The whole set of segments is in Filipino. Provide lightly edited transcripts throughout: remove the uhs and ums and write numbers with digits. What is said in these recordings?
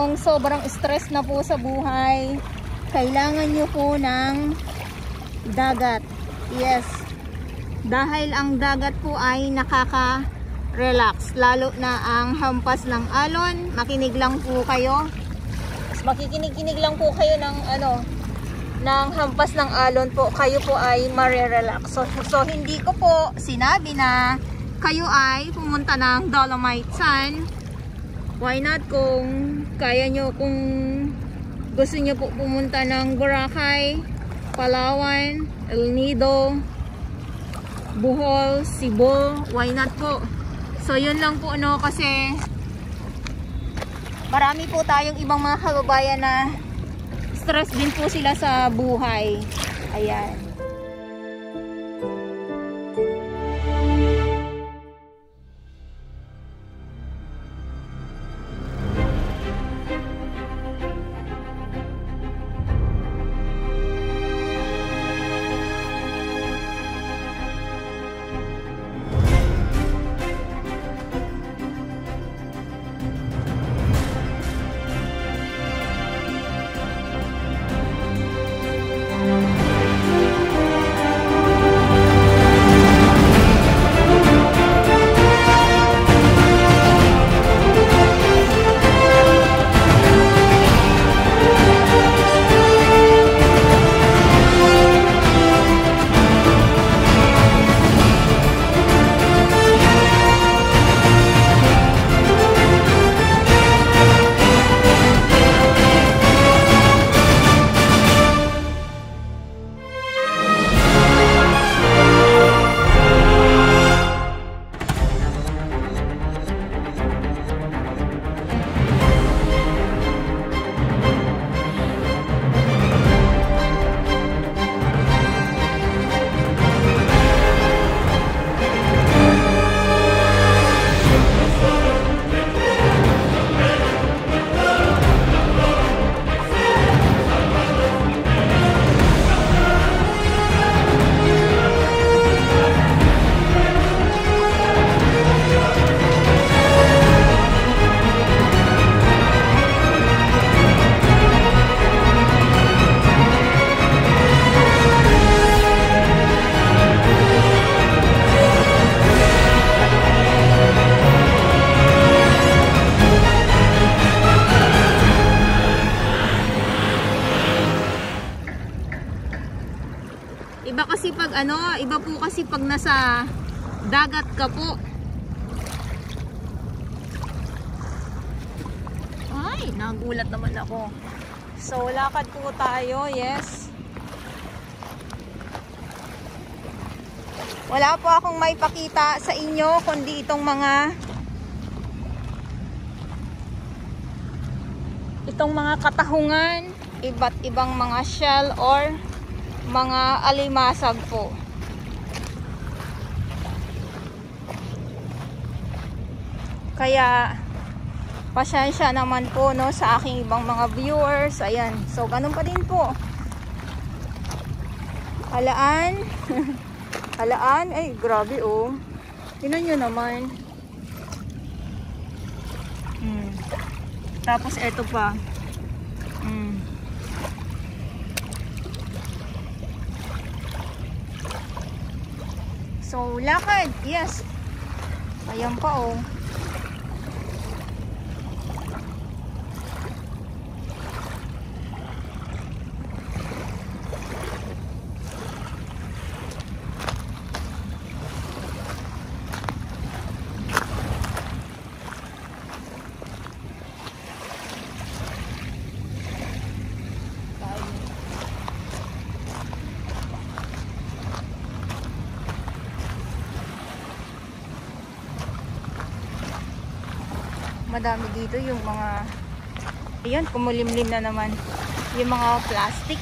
kung sobrang stress na po sa buhay, kailangan nyo po ng dagat. Yes. Dahil ang dagat po ay nakaka-relax. Lalo na ang hampas ng alon. Makinig lang po kayo. Makikinig-kinig lang po kayo ng ng hampas ng alon po. Kayo po ay marirelax. So hindi ko po sinabi na kayo ay pumunta ng Dolomite Sand. Why not kung kaya nyo, kung gusto nyo po pumunta ng Boracay, Palawan, El Nido, Bohol, Cebu, why not po? So yun lang po kasi marami po tayong ibang mga kababayan na stress din po sila sa buhay. Ayan. Iba kasi pag iba po kasi pag nasa dagat ka po. Ay, nagulat naman ako. So, lakad po tayo, yes. Wala po akong may pakita sa inyo kundi itong mga katahungan, iba't ibang mga shell or mga alimasag po. Kaya pasensya naman po sa aking ibang mga viewers. Ayan. So ganun pa din po. Halaan. Halaan. Ay grabe oh. Tingnan nyo naman. Tapos eto pa. So, lakad. Yes. Ayan pa oh. Madami dito yung mga, ayan, kumulimlim na naman yung mga plastic.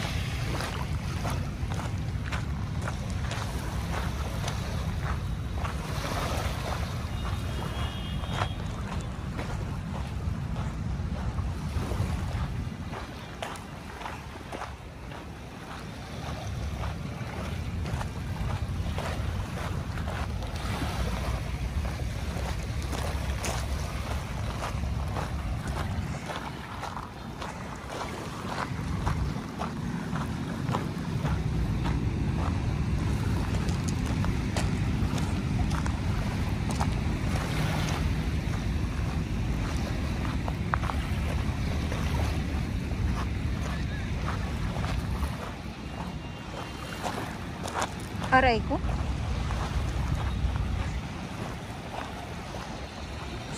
Aray ko.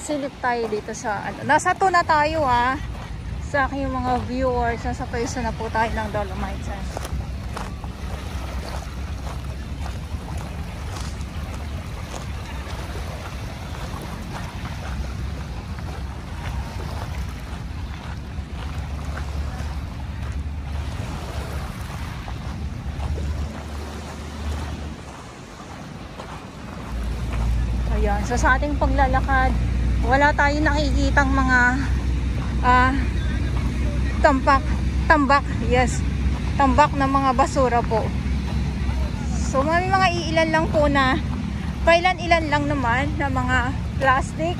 Silip tayo dito sa ano. Nasa to na tayo sa aking mga viewers. Nasa pwesto na po tayo ng Dolomites. Ayan. So sa ating paglalakad, wala tayong nakikitang mga tambak, yes, tambak na mga basura po. So may mga iilan lang po na ilan lang naman na mga plastic.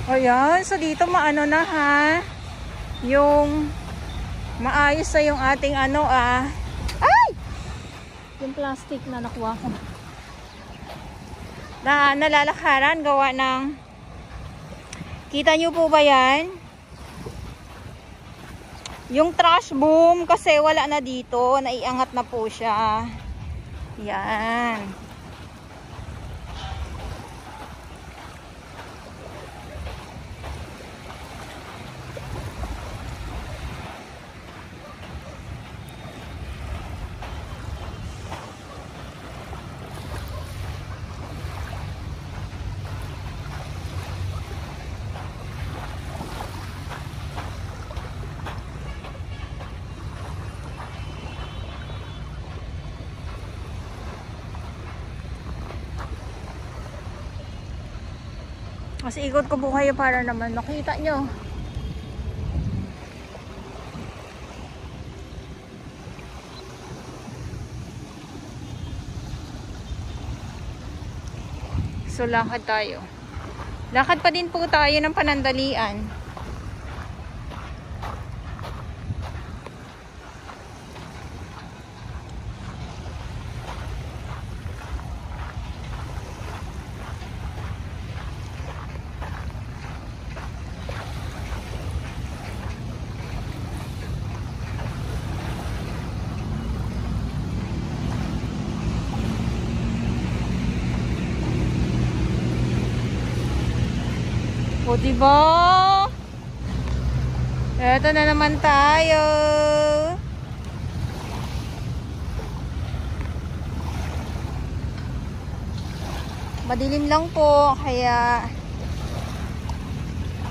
Ayan, so dito maano na yung maayos na yung ating ay! Yung plastic na nakuha ko. Na nalalakaran, gawa ng, kita nyo po ba yan? Yung trash boom, kasi wala na dito, naiangat na po siya. Yan. Kasi ikot ko po kayo para naman makita nyo. So lakad tayo. Lakad pa din po tayo ng panandalian. O diba? Eto na naman tayo. Madilim lang po, kaya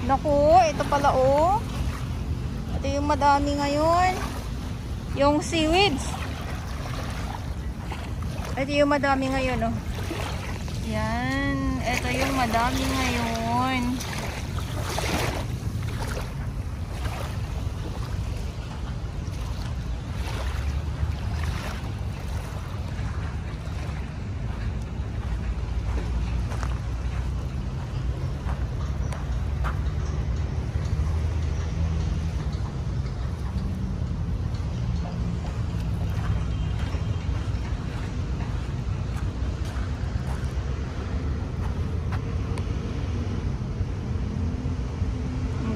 naku, ito pala ito yung madami ngayon. Yung seaweeds. Ito yung madami ngayon Yan, ito yung madami ngayon.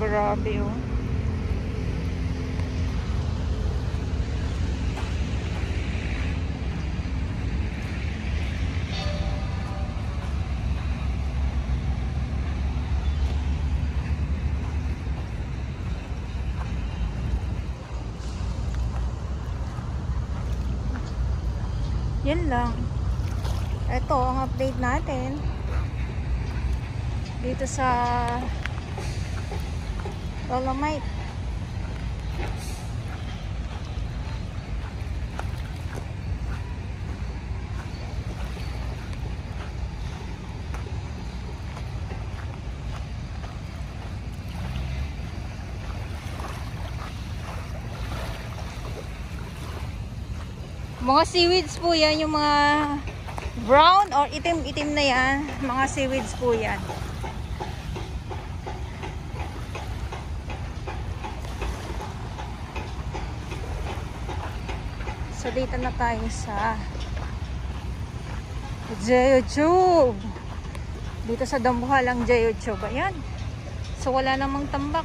Grabe Yan lang. Ito ang update natin dito sa Dolomite. Mga seaweeds po yan, yung mga brown or itim-itim na yan, mga seaweeds po yan. So dito na tayo sa Jeoju. Dito sa Dambuhalang Jeoju. Ayan. So wala namang tambak.